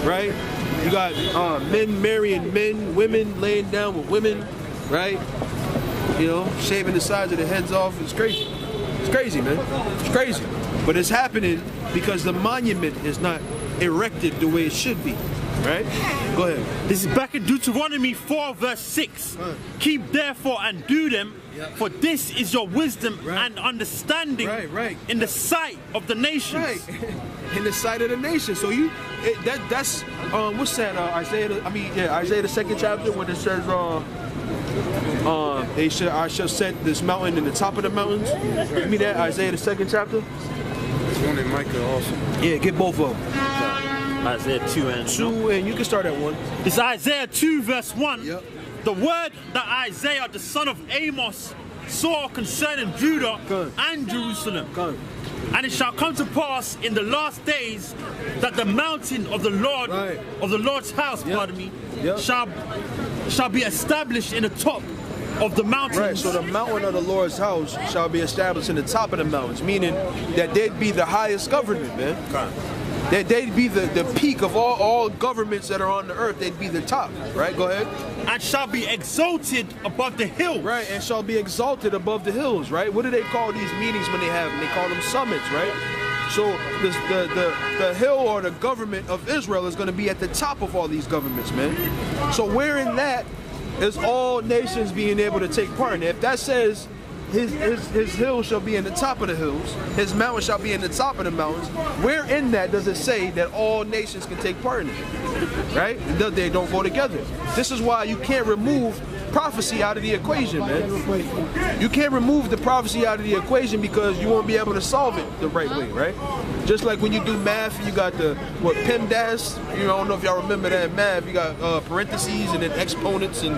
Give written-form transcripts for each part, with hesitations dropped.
right? You got men marrying men, women laying down with women, right? You know, shaving the sides of their heads off. It's crazy. It's crazy, man. It's crazy. But it's happening because the monument is not erected the way it should be, right? Go ahead. This is back in Deuteronomy 4 verse 6. Keep therefore and do them, for this is your wisdom and understanding in the sight of the nations. Right. In the sight of the nation. So that's what's that? Isaiah the 2nd chapter when it says I shall set this mountain in the top of the mountains. Give me that, Isaiah the 2nd chapter. There's one in Micah also. Yeah, get both of them. Isaiah 2 and you can start at 1. It's Isaiah 2 verse 1. Yep. The word that Isaiah the son of Amos saw concerning Judah and Jerusalem. And it shall come to pass in the last days that the mountain of the Lord, of the Lord's house, pardon me, shall be established in the top of the mountains. Right, so the mountain of the Lord's house shall be established in the top of the mountains, meaning that they'd be the highest government, man. That they'd be the peak of all governments that are on the earth. They'd be the top, right? Go ahead. And shall be exalted above the hills. Right, and shall be exalted above the hills, right? What do they call these meetings when they have them? They call them summits, right? So the hill or the government of Israel is going to be at the top of all these governments, man. So where in that is all nations being able to take part in it? If that says his hill shall be in the top of the hills, his mountain shall be in the top of the mountains, where in that does it say that all nations can take part in it? Right? They don't go together. This is why you can't remove prophecy out of the equation, man. You can't remove the prophecy out of the equation because you won't be able to solve it the right way, right? Just like when you do math, you got the PEMDAS. I don't know if y'all remember that in math. You got parentheses and then exponents and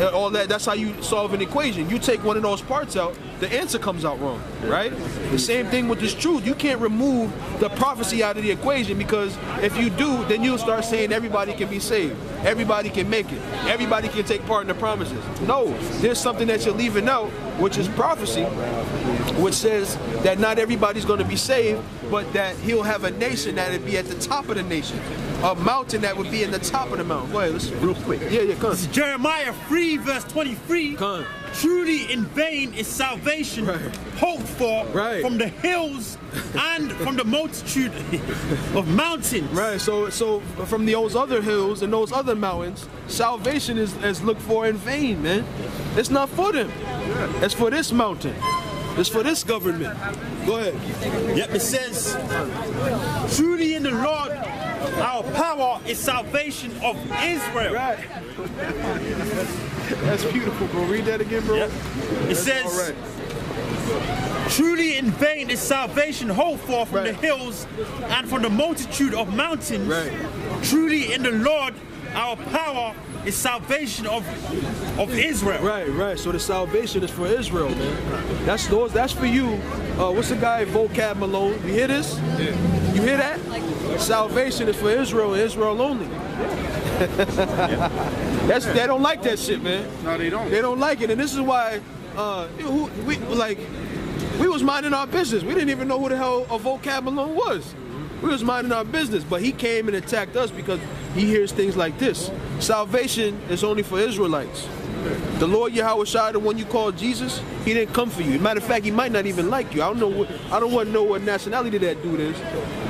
all that. That's how you solve an equation. You take one of those parts out, the answer comes out wrong, right? The same thing with this truth. You can't remove the prophecy out of the equation because if you do, then you'll start saying everybody can be saved. Everybody can make it. Everybody can take part in the promises. No, there's something that you're leaving out, which is prophecy, which says that not everybody's going to be saved, but that he'll have a nation that would be at the top of the nation. A mountain that would be in the top of the mountain. Go ahead, let's real quick. Yeah, come on. This is Jeremiah 3 verse 23. Come on. Truly in vain is salvation hoped for from the hills and from the multitude of mountains. Right, so from those other hills and those other mountains, salvation is looked for in vain, man. It's not for them. It's for this mountain. It's for this government. Go ahead. Yep, it says, truly in the Lord our power is salvation of Israel. Right. That's beautiful, bro. Read that again, bro. Yep. It says, truly in vain is salvation hoped for from the hills and from the multitude of mountains. Truly in the Lord our power is salvation of Israel. Right. So the salvation is for Israel, man. That's for you. What's the guy, Vocab Malone? You hear this? Yeah. You hear that? Salvation is for Israel and Israel only. They don't like that shit, man. No, they don't. They don't like it, and this is why we was minding our business. We didn't even know who the hell a Vocab Malone was. We was minding our business, but he came and attacked us because he hears things like this. Salvation is only for Israelites. The Lord Yahweh Shai, the one you call Jesus, he didn't come for you. Matter of fact, he might not even like you. I don't want to know what nationality that dude is,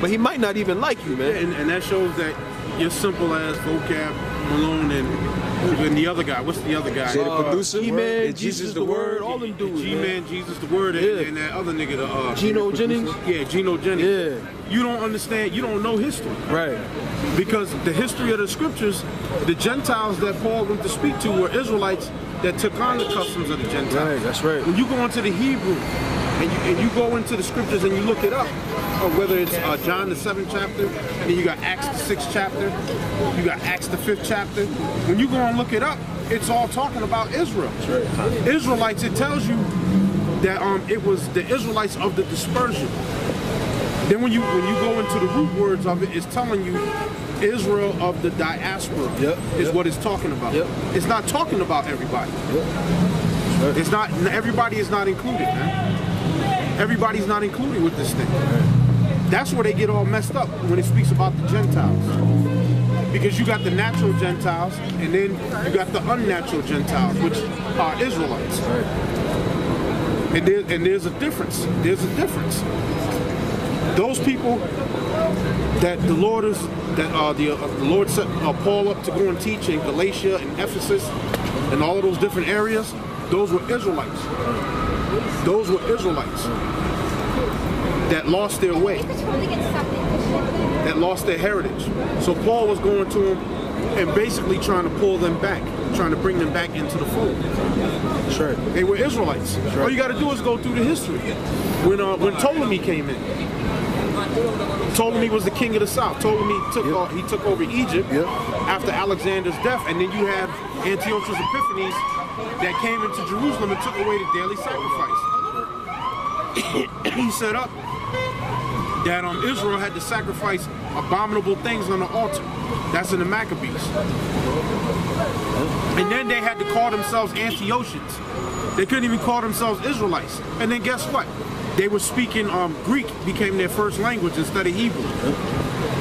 but he might not even like you, man. And that shows that you're simple as Vocab Malone and the other guy. What's the other guy? The producer, G-Man, Jesus the Word, all them dudes. G-Man, Jesus the Word, and that other nigga, Geno Jennings. Yeah, Geno Jennings. Yeah. You don't understand. You don't know history. Right. Because the history of the scriptures, the Gentiles that Paul went to speak to were Israelites that took on the customs of the Gentiles. Right. That's right. When you go into the Hebrew and you go into the scriptures and you look it up, or whether it's John the 7th chapter, and then you got Acts the 6th chapter, you got Acts the 5th chapter. When you go and look it up, it's all talking about Israel. That's right. Israelites, it tells you that it was the Israelites of the dispersion. Then when you go into the root words of it, it's telling you Israel of the diaspora is what it's talking about. It's not talking about everybody. It's not, everybody is not included, man. Everybody's not included with this thing. That's where they get all messed up when it speaks about the Gentiles. Because you got the natural Gentiles, and then you got the unnatural Gentiles, which are Israelites. And there's a difference. There's a difference. Those people that the Lord set Paul up to go and teach in Galatia and Ephesus and all of those different areas, those were Israelites. Those were Israelites that lost their way, that lost their heritage. So Paul was going to them and basically trying to pull them back, trying to bring them back into the fold. Sure. They were Israelites. Sure. All you got to do is go through the history. When Ptolemy came in, Ptolemy was the king of the south. Ptolemy took over Egypt after Alexander's death, and then you have Antiochus Epiphanes that came into Jerusalem and took away the daily sacrifice. He set up that Israel had to sacrifice abominable things on the altar. That's in the Maccabees. And then they had to call themselves Antiochians. They couldn't even call themselves Israelites. And then guess what? They were speaking Greek, became their first language instead of Hebrew.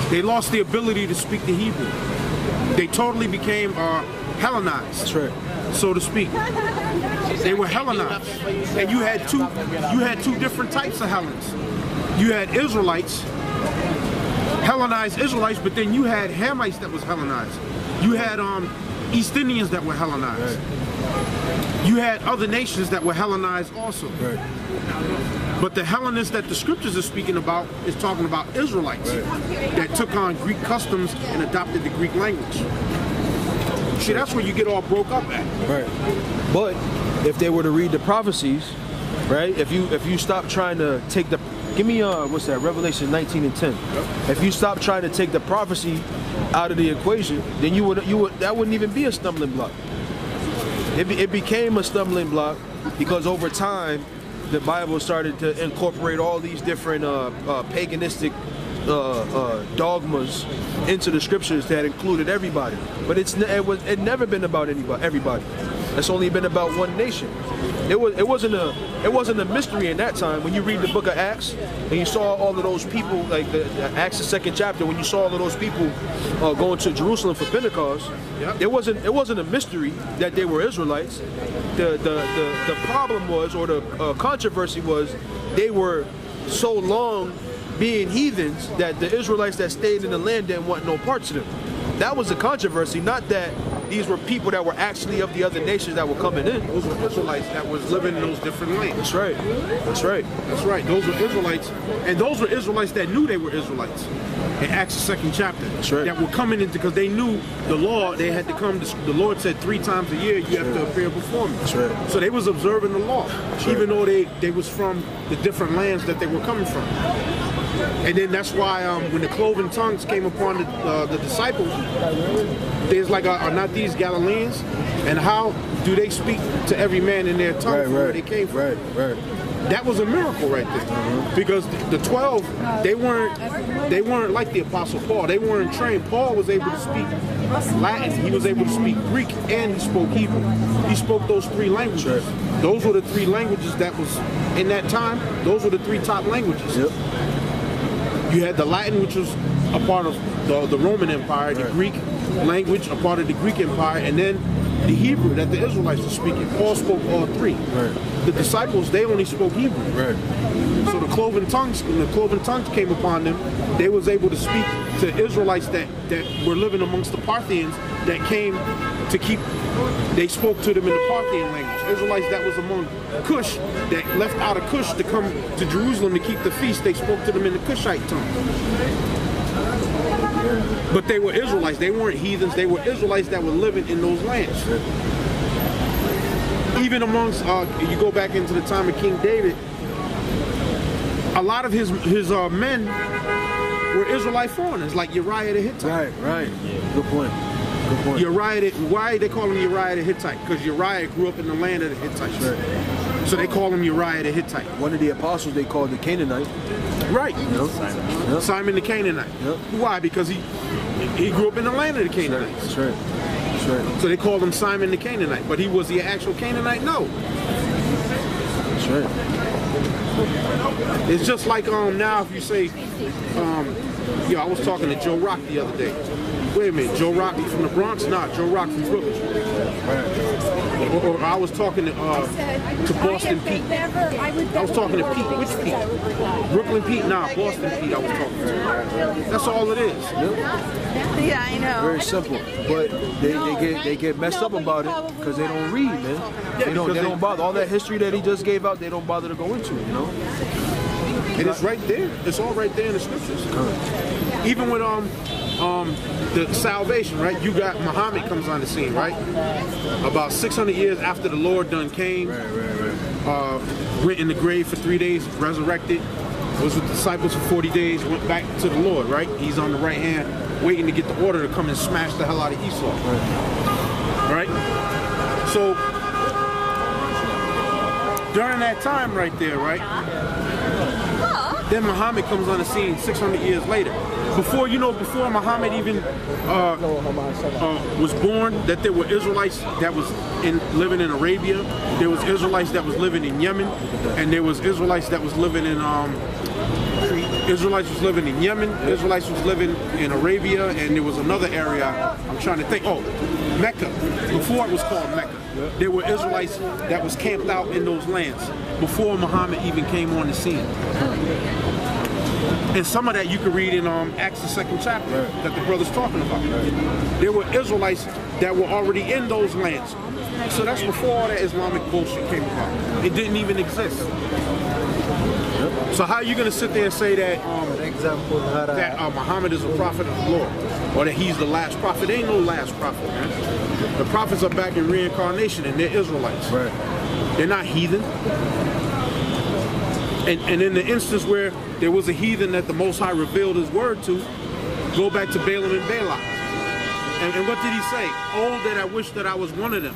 They lost the ability to speak the Hebrew. They totally became Hellenized. That's right. So to speak. They were Hellenized. And you had two different types of Hellens. You had Israelites, Hellenized Israelites, but then you had Hamites that was Hellenized. You had East Indians that were Hellenized. Right. You had other nations that were Hellenized also. Right. But the Hellenists that the scriptures are speaking about is talking about Israelites that took on Greek customs and adopted the Greek language. See, that's where you get all broke up at. Right. But if they were to read the prophecies, right? If you stop trying to take the, give me what's that? Revelation 19 and 10. Yep. If you stop trying to take the prophecy out of the equation, then that wouldn't even be a stumbling block. It became a stumbling block because over time the Bible started to incorporate all these different paganistic dogmas into the scriptures that included everybody. But it never been about everybody. It's only been about one nation. It wasn't a mystery in that time. When you read the book of Acts and you saw all of those people, like the Acts the 2nd chapter, when you saw all of those people going to Jerusalem for Pentecost, it wasn't a mystery that they were Israelites. The problem was, or the controversy was, they were so long being heathens that the Israelites that stayed in the land didn't want no parts of them. That was the controversy, not that these were people that were actually of the other nations that were coming in. Those were Israelites that was living in those different lands. That's right. That's right. That's right. Those were Israelites, and those were Israelites that knew they were Israelites. In Acts the 2nd chapter, that's right. That were coming in because they knew the law. They had to come. The Lord said 3 times a year you have to appear before me. That's right. So they was observing the law, even though they was from the different lands that they were coming from. And then that's why when the cloven tongues came upon the disciples, there's like, are not these Galileans? And how do they speak to every man in their tongue from where they came from? Right. That was a miracle right there. Because the 12, they weren't like the Apostle Paul. They weren't trained. Paul was able to speak Latin. He was able to speak Greek, and he spoke Hebrew. He spoke those 3 languages. Right. Those were the 3 languages that was, in that time, those were the 3 top languages. Yep. You had the Latin, which was a part of the Roman Empire, the Greek language, a part of the Greek Empire, and then the Hebrew that the Israelites were speaking. Paul spoke all 3. Right. The disciples, they only spoke Hebrew. Right. So the cloven tongues, when the cloven tongues came upon them, they was able to speak to Israelites that were living amongst the Parthians that came to keep, they spoke to them in the Parthian language. Israelites that was among Cush, that left out of Cush to come to Jerusalem to keep the feast, they spoke to them in the Cushite tongue. But they were Israelites. They weren't heathens. They were Israelites that were living in those lands. Even amongst, you go back into the time of King David, a lot of his men were Israelite foreigners, like Uriah the Hittite. Right. Good point. Uriah, why they call him Uriah the Hittite? Because Uriah grew up in the land of the Hittites. Right. So they call him Uriah the Hittite. One of the apostles they called the Canaanite. Right. Simon the Canaanite. Yep. Why? Because he grew up in the land of the Canaanites. That's right. So they called him Simon the Canaanite. But he was the actual Canaanite? No. That's right. It's just like now if you say, I was talking to Joe Rock the other day. Wait a minute, Joe Rock from the Bronx? Nah, Joe Rock from Brooklyn. Or I was talking to Boston Pete. I was talking to Pete. Which Pete? Brooklyn Pete? Nah, Boston Pete I was talking to. That's all it is. Yeah, I know. Very simple. But they get messed up about it because they don't read, man. They don't bother. All that history that he just gave out, they don't bother to go into, you know? And it's right there. It's all right there in the scriptures. Even with the salvation, right? You got Muhammad comes on the scene, right? About 600 years after the Lord done came, went in the grave for 3 days, resurrected, was with the disciples for 40 days, went back to the Lord, right? He's on the right hand, waiting to get the order to come and smash the hell out of Esau, right? So during that time right there, right? Then Muhammad comes on the scene 600 years later. Before Muhammad even was born, that there were Israelites that was living in Arabia, there was Israelites that was living in Yemen, and there was Israelites that was living in Israelites was living in Yemen, Israelites was living in Arabia, and there was another area, I'm trying to think, Mecca. Before it was called Mecca. There were Israelites that was camped out in those lands before Muhammad even came on the scene. And some of that you can read in Acts the 2nd chapter that the brother's talking about. There were Israelites that were already in those lands. So that's before all that Islamic bullshit came about. It didn't even exist. So how are you going to sit there and say that Muhammad is a prophet of the Lord, or that he's the last prophet? There ain't no last prophet, man. The prophets are back in reincarnation, and they're Israelites. Right. They're not heathen. And in the instance where there was a heathen that the Most High revealed his word to, go back to Balaam and Balak. And what did he say? Oh, that I wish that I was one of them.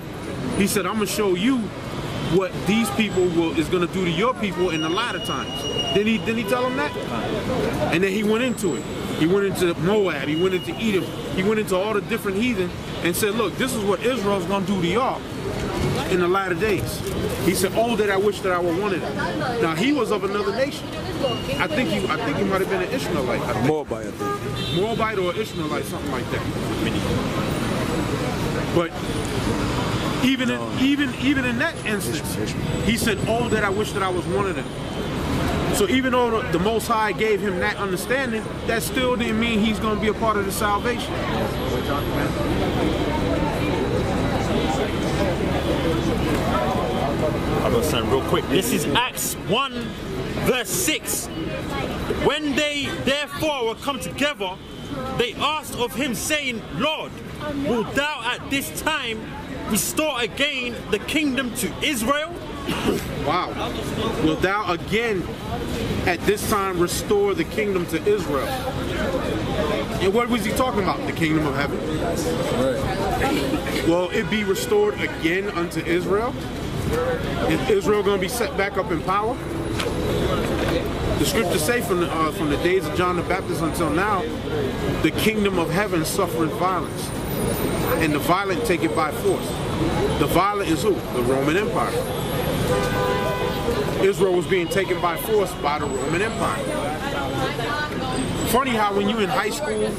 He said, I'm going to show you what these people is going to do to your people in the latter times. Didn't he tell them that? And then he went into it. He went into Moab. He went into Edom. He went into all the different heathen and said, look, this is what Israel's going to do to y'all in the latter days. He said, oh, that I wish that I were one of them. Now, he was of another nation. I think he might have been an Ishmaelite. Moabite, I think. Moabite or Ishmaelite, something like that. But even in that instance, he said, oh, that I wish that I was one of them. So even though the Most High gave him that understanding, that still didn't mean he's going to be a part of the salvation. I'm going to say real quick. This is Acts 1, verse 6. When they therefore were come together, they asked of him, saying, Lord, wilt thou at this time restore again the kingdom to Israel? Wow. Wilt thou again at this time restore the kingdom to Israel? And what was he talking about? The kingdom of heaven? Right. Will it be restored again unto Israel? Is Israel going to be set back up in power? The scriptures say from the days of John the Baptist until now, the kingdom of heaven suffereth violence, and the violent take it by force. The violent is who? The Roman Empire. Israel was being taken by force by the Roman Empire. Funny how when you're in high school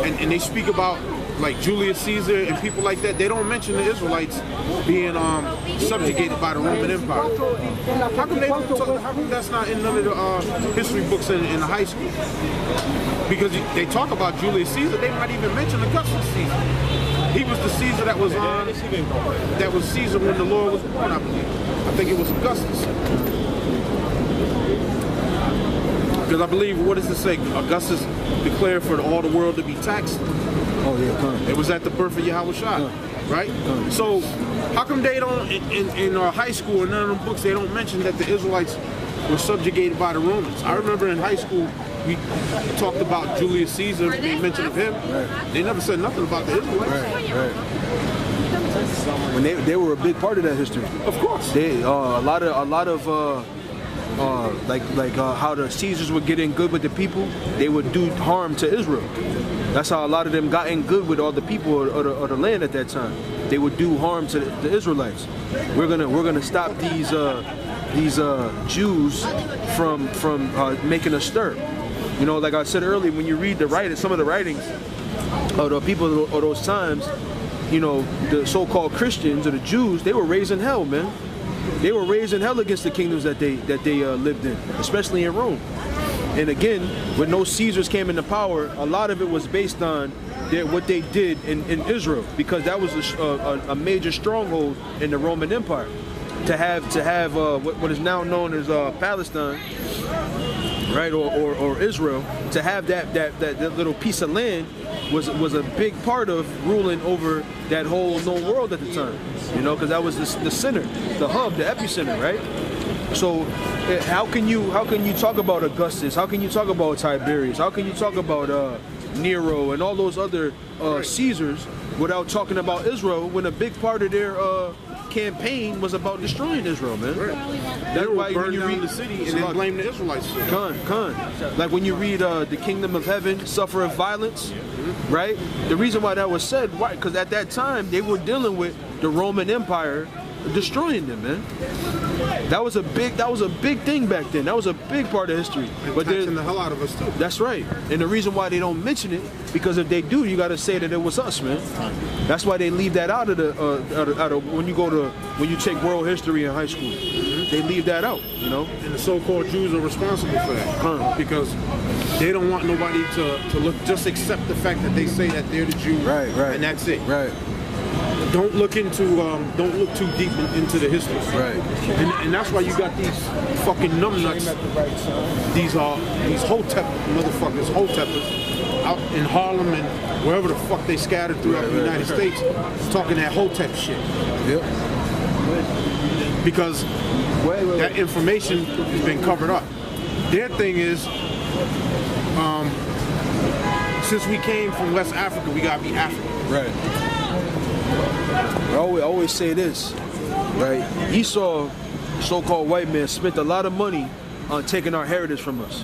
and they speak about like Julius Caesar and people like that, they don't mention the Israelites being subjugated by the Roman Empire. How come that's not in none of the history books in the high school? Because they talk about Julius Caesar, they might even mention Augustus Caesar. He was the Caesar that was Caesar when the Lord was born, I believe. I think it was Augustus. Because I believe, what does it say? Augustus declared for all the world to be taxed. Oh yeah, come. It was at the birth of Yahweh Shai, right? So how come they don't, in high school and none of them books, they don't mention that the Israelites were subjugated by the Romans? I remember in high school, we talked about Julius Caesar, they mentioned of him. Right. They never said nothing about the Israelites. Right. When they were a big part of that history. Of course. They a lot of how the Caesars would get in good with the people, they would do harm to Israel. That's how a lot of them got in good with all the people or the land at that time. They would do harm to the Israelites. We're gonna stop these Jews from making a stir. You know, like I said earlier, when you read some of the writings the people of those times, you know, the so-called Christians or the Jews, they were raised in hell, man. They were raised in hell against the kingdoms that they lived in, especially in Rome. And again, when those Caesars came into power, a lot of it was based on what they did in Israel, because that was a major stronghold in the Roman Empire. To have what is now known as Palestine, right, or Israel, to have that little piece of land was a big part of ruling over that whole known world at the time, you know, because that was the center, the hub, the epicenter, right? So how can you talk about Augustus? How can you talk about Tiberius? How can you talk about Nero and all those other Caesars without talking about Israel, when a big part of their campaign was about destroying Israel, man? Right. That's why when you read the city and then blame the Israelites for it. Like when you read the kingdom of heaven suffereth violence, right? The reason why that was said, why? Because at that time they were dealing with the Roman Empire destroying them, man. That was a big thing back then. That was a big part of history. But taxing the hell out of us too. That's right. And the reason why they don't mention it, because if they do, you got to say that it was us, man. That's why they leave that out of the when you take world history in high school. They leave that out, you know. And the so-called Jews are responsible for that, because they don't want nobody to look, just accept the fact that they say that they're the Jews, right, and that's it. Right. Don't look too deep into the history. Right. And that's why you got these fucking numbnuts, these Hotep motherfuckers, Hotepers, out in Harlem and wherever the fuck they scattered throughout the United States, talking that Hotep shit. Yep. Because that information has been covered up. Their thing is, since we came from West Africa, we gotta be African. Right. I always say this, right? Esau, so-called white man, spent a lot of money on taking our heritage from us.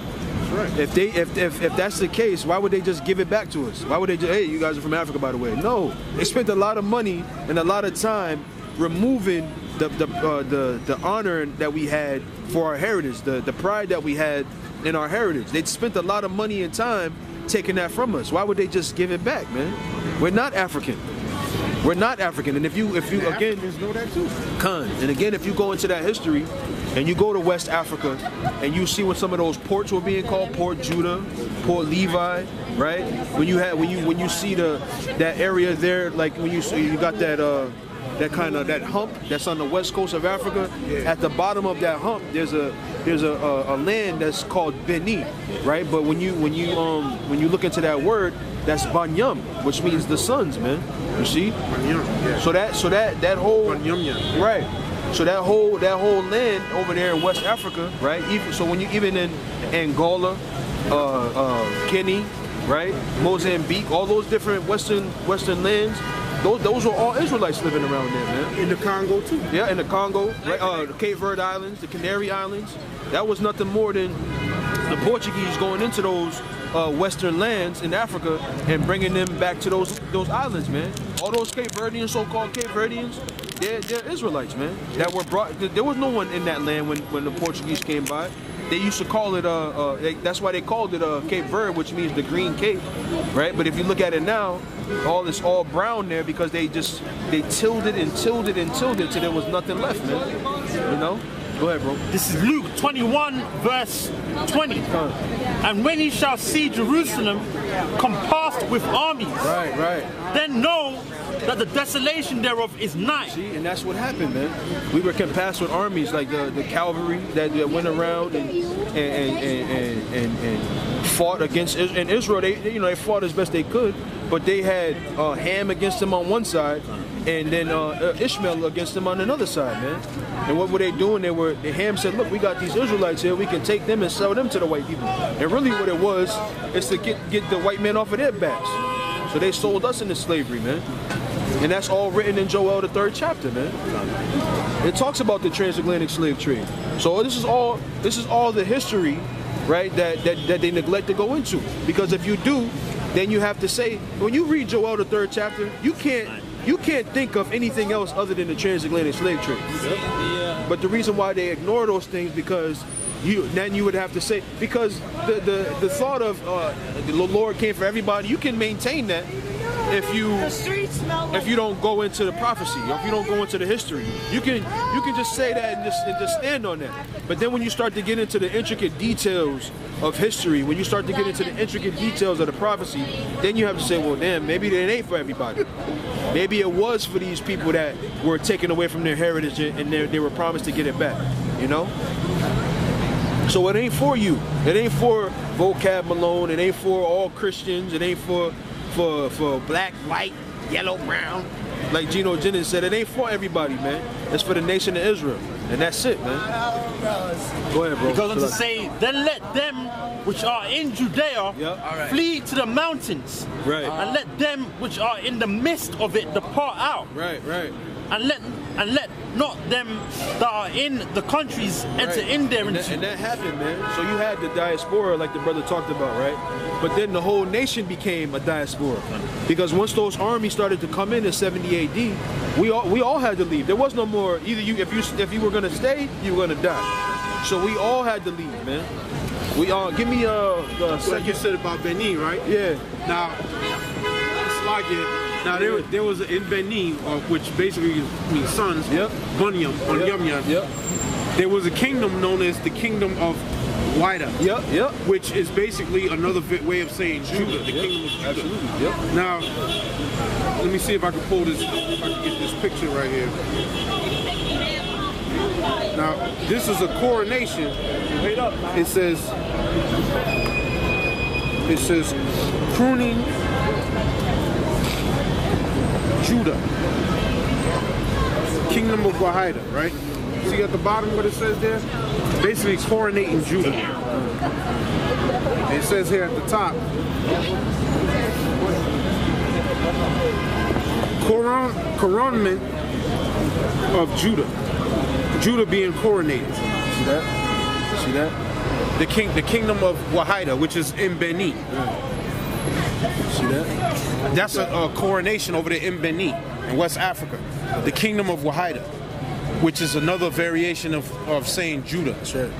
Right. If that's the case, why would they just give it back to us? Why would they just, hey, you guys are from Africa, by the way? No, they spent a lot of money and a lot of time removing the honor that we had for our heritage, the pride that we had in our heritage. They spent a lot of money and time taking that from us. Why would they just give it back, man? We're not African. We're not African. And if you again, Africans know that too. And again, if you go into that history and you go to West Africa and you see what some of those ports were being called, Port Judah, Port Levi, right? When you see that area there, like when you got that that hump that's on the west coast of Africa. Yeah. At the bottom of that hump, there's a land that's called Beni, right? But when you look into that word, that's Banyam, which means the sons, man. You see? Banyam, yeah. So that whole Banyam, right. So that whole land over there in West Africa, right? Even in Angola, Guinea, right? Mozambique, all those different western lands. Those were all Israelites living around there, man. In the Congo too. Yeah, in the Congo, right? The Cape Verde Islands, the Canary Islands. That was nothing more than the Portuguese going into those western lands in Africa and bringing them back to those islands, man. All those Cape Verdeans, so-called Cape Verdeans, they're Israelites, man. That were brought. There was no one in that land when the Portuguese came by. They used to call it that's why they called it Cape Verde, which means the Green Cape, right? But if you look at it now, it's all brown there because they tilled it till there was nothing left, man. You know? Go ahead, bro. This is Luke 21, verse 20. And when ye shall see Jerusalem compassed with armies, right, then know that the desolation thereof is nigh. See, and that's what happened, man. We were compassed with armies like the cavalry that went around and fought against Israel. They fought as best they could, but they had Ham against them on one side, and then Ishmael against them on another side, man. And what were they doing? Ham said, look, we got these Israelites here, we can take them and sell them to the white people. And really what it was is to get the white men off of their backs. So they sold us into slavery, man. And that's all written in Joel, the 3rd chapter, man. It talks about the transatlantic slave trade. So this is all the history, right, that they neglect to go into. Because if you do, then you have to say, when you read Joel, the 3rd chapter, you can't think of anything else other than the transatlantic slave trade. But the reason why they ignore those things because then you would have to say, because the thought of the Lord came for everybody, you can maintain that if you don't go into the prophecy, or if you don't go into the history. You can just say that and just stand on that. But then when you start to get into the intricate details of history, when you start to get into the intricate details of the prophecy, then you have to say, well, damn, maybe it ain't for everybody. Maybe it was for these people that were taken away from their heritage and they were promised to get it back, you know? So it ain't for you. It ain't for Vocab Malone. It ain't for all Christians. It ain't for black, white, yellow, brown. Like Geno Jennings said, it ain't for everybody, man. It's for the nation of Israel. And that's it, man. Go ahead, bro. It goes on to say, then let them which are in Judea flee to the mountains. Right. And let them which are in the midst of it depart out. Right, right. And let not them that are in the countries enter in there. And that happened, man. So you had the diaspora, like the brother talked about, right? But then the whole nation became a diaspora, because once those armies started to come in 70 AD, we all had to leave. There was no more. Either if you were gonna stay, you were gonna die. So we all had to leave, man. We all give me the like you said about Benin, right? Yeah. Now it's like it. Now there was in Benin, which basically means sons. Yep. Bunyam or Yep. Yum. Yep. There was a kingdom known as the Kingdom of Wida. Yep. Yep. Which is basically another way of saying Judah, the Kingdom of Judah. Absolutely. Yep. Now, let me see if I can pull this. If I can get this picture right here. Now, this is a coronation. Wait up, man. It says pruning Judah, Kingdom of Wahida, right? See at the bottom what it says there? Basically coronating Judah. It says here at the top, coronament of Judah. Judah being coronated. See that? See that? The kingdom of Wahida, which is in Benin. See that? That's a coronation over there in Benin, in West Africa. The kingdom of Wahida, which is another variation of saying Judah. That's right.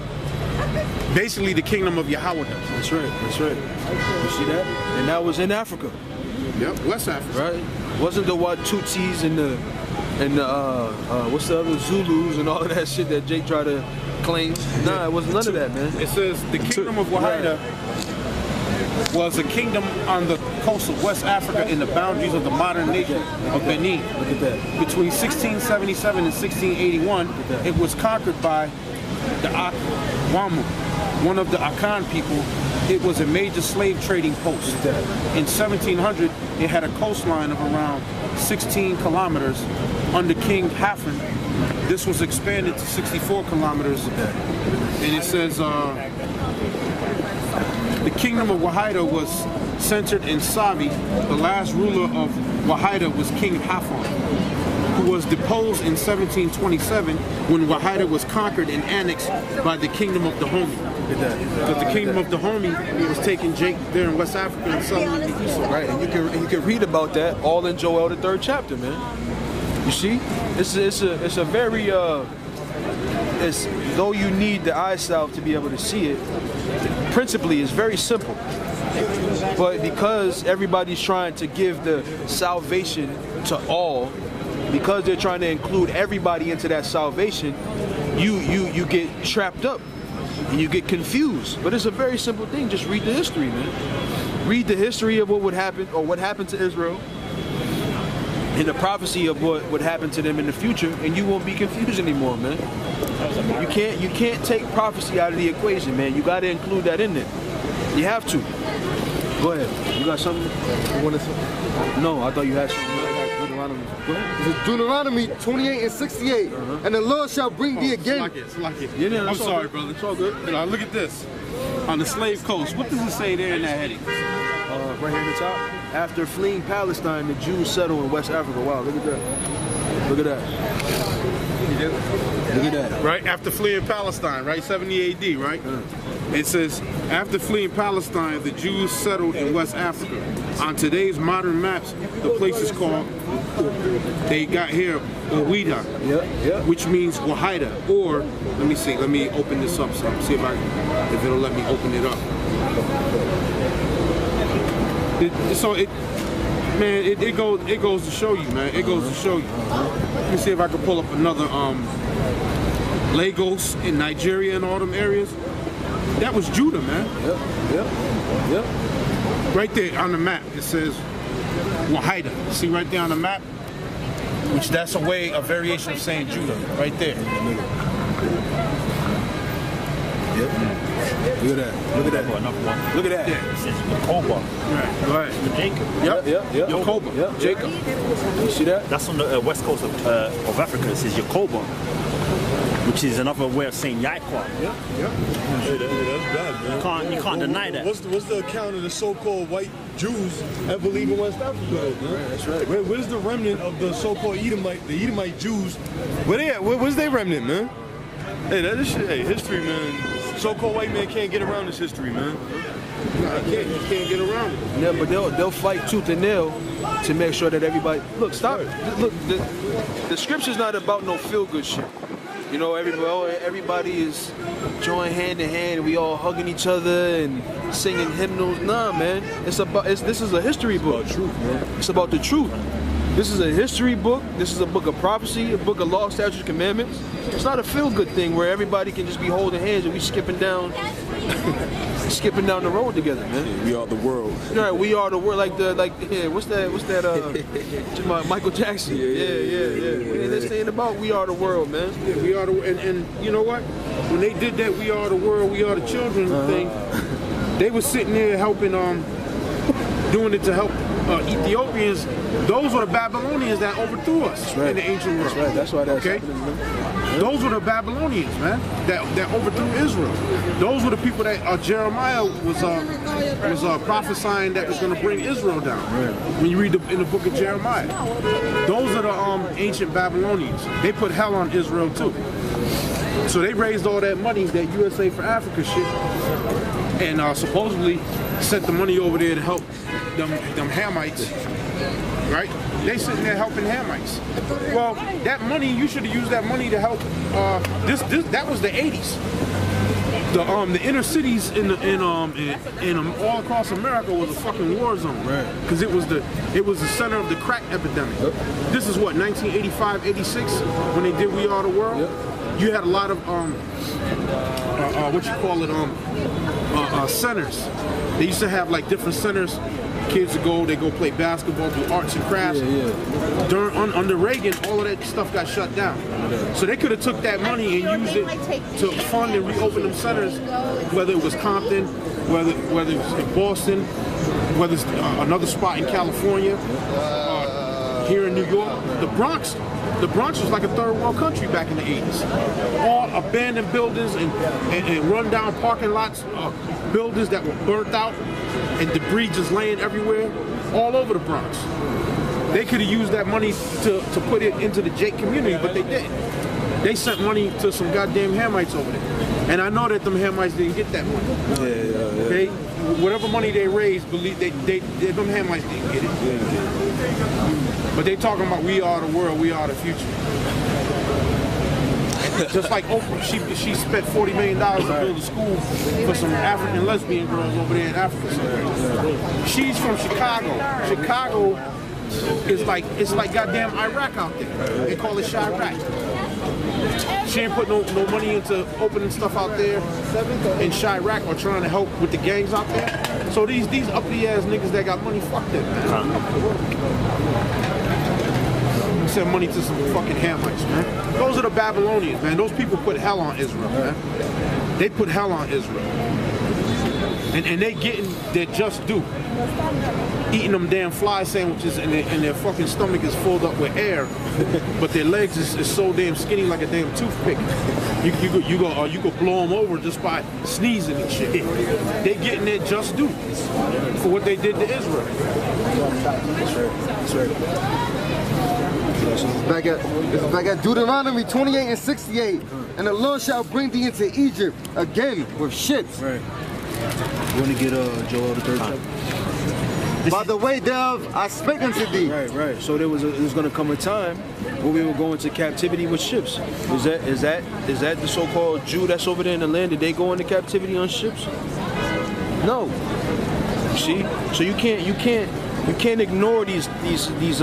Basically the kingdom of Yahweh. That's right. That's right. You see that? And that was in Africa. Yep, West Africa. Right? Wasn't the Watutsis and the what's the other Zulus and all of that shit that Jake tried to claim? Nah, it wasn't none of that, man. It says the kingdom of Wahida was a kingdom on the coast of West Africa in the boundaries of the modern nation of Benin. Look at that. Between 1677 and 1681, it was conquered by the Akwamu, one of the Akan people. It was a major slave trading post. In 1700, it had a coastline of around 16 kilometers under King Hafren. This was expanded to 64 kilometers. And it says the kingdom of Wahida was centered in Savi. The last ruler of Wahida was King Hafren, who was deposed in 1727 when Wahida was conquered and annexed by the kingdom of Dahomey. Because the kingdom of Dahomey was taking Jake there in West Africa and selling the East. Right, and you can read about that all in Joel the 3rd chapter, man. You see, it's a very though you need the eye salve to be able to see it. Principally, it's very simple. But because everybody's trying to give the salvation to all, because they're trying to include everybody into that salvation, you get trapped up and you get confused. But it's a very simple thing. Just read the history, man. Read the history of what would happen, or what happened to Israel, and the prophecy of what would happen to them in the future, and you won't be confused anymore, man. You can't take prophecy out of the equation, man. You got to include that in there. You have to. Go ahead. You got something you want to say? No, I thought you had something. Go ahead. It's Deuteronomy 28 and 68. And the Lord shall bring thee again. It's like it. Yeah, I'm sorry, brother. It's all good. Now, look at this. On the slave coast, what does it say there in that heading? Right here in the top. After fleeing Palestine, the Jews settled in West Africa. Wow, look at that. Look at that. Look at that. Right? After fleeing Palestine, right? 70 AD, right? It says, after fleeing Palestine, the Jews settled in West Africa. On today's modern maps, the place is called, they got here, Owida, which means Wahida, or, let me see, let me open this up some, see if it'll let me open it up. It goes to show you, man, it goes to show you. Let me see if I can pull up another, Lagos in Nigeria and all them areas. That was Judah, man. Yep. Right there on the map, it says Wahida. See right there on the map? Which that's a variation of saying Judah, right there. Yep. Look at that. Look at that. It says Yakoba. Right. Go ahead. Jacob. Yep. Yakoba. Yep. Jacob. You see that? That's on the west coast of Africa. It says Yakoba, which is another way of saying Yaquan. Yep. Hey, that's bad, man. You can't deny that. What's the account of the so-called white Jews that believe in West Africa, man? Right, that's right. Where's the remnant of the so-called Edomite Jews? Where they at? Where's their remnant, man? Hey, that is shit. Hey, history, man. So-called white man can't get around this history, man. You can't get around it. Yeah, but they'll fight tooth and nail to make sure that everybody look. Stop. Look, the scripture's not about no feel-good shit. You know, everybody is joined hand in hand, and we all hugging each other and singing hymnals. Nah, man. This is a history book. It's about truth, man. It's about the truth. This is a history book. This is a book of prophecy, a book of law, statutes, commandments. It's not a feel-good thing where everybody can just be holding hands and we skipping down the road together, man. Yeah, we are the world. Right, we are the world. What's that? Michael Jackson. Yeah. They're saying about we are the world, man. Yeah, we are the, and you know what? When they did that, we are the world, we are the children thing, they were sitting there helping, doing it to help Ethiopians. Those were the Babylonians that overthrew us in the ancient world. That's right. That's why that's happening. Those were the Babylonians, man, that overthrew Israel. Those were the people that Jeremiah was prophesying that was going to bring Israel down. Right. When you read in the book of Jeremiah, those are the ancient Babylonians. They put hell on Israel too. So they raised all that money, that USA for Africa shit, and supposedly sent the money over there to help them Hamites, right? They sitting there helping Hamites. Well, that money, you should have used that money to help. That was the '80s. The inner cities in all across America was a fucking war zone, right? Because it was the center of the crack epidemic. Yep. This is what 1985, '86 when they did We Are the World. Yep. You had a lot of centers. They used to have like different centers. Kids would go, they go play basketball, do arts and crafts. Under Reagan, all of that stuff got shut down. So they could have took that money and used it to fund and reopen them centers, whether it was Compton, whether it was in Boston, whether it's another spot in California, here in New York. The Bronx was like a third world country back in the 80s. All abandoned buildings and run down parking lots, buildings that were burnt out and debris just laying everywhere, all over the Bronx. They could have used that money to put it into the Jake community, but they didn't. They sent money to some goddamn Hamites over there. And I know that them Hamites didn't get that money. Okay? Whatever money they raised, believe them Hamites didn't get it. But they talking about we are the world, we are the future. Just like Oprah, she spent $40 million to build a school for some African lesbian girls over there in Africa. She's from Chicago. Chicago is it's like goddamn Iraq out there. They call it Chirac. She ain't put no money into opening stuff out there in Chirac or trying to help with the gangs out there. So these uppity ass niggas that got money, fuck them, man. Send money to some fucking Hamites, man. Those are the Babylonians, man. Those people put hell on Israel, man. They put hell on Israel. And they getting their just due. Eating them damn fly sandwiches and their fucking stomach is filled up with air, but their legs is so damn skinny like a damn toothpick. You go blow them over just by sneezing and shit. They getting their just due for what they did to Israel. That's right. Back at Deuteronomy 28 and 68. and the Lord shall bring thee into Egypt again with ships. Right. You want to get Joel the 3rd chapter? By the way thereof I spake unto thee. Right, right. So there's going to come a time where we will go into captivity with ships. Is that the so-called Jew that's over there in the land? Did they go into captivity on ships? No. See, so you can't ignore these intricacies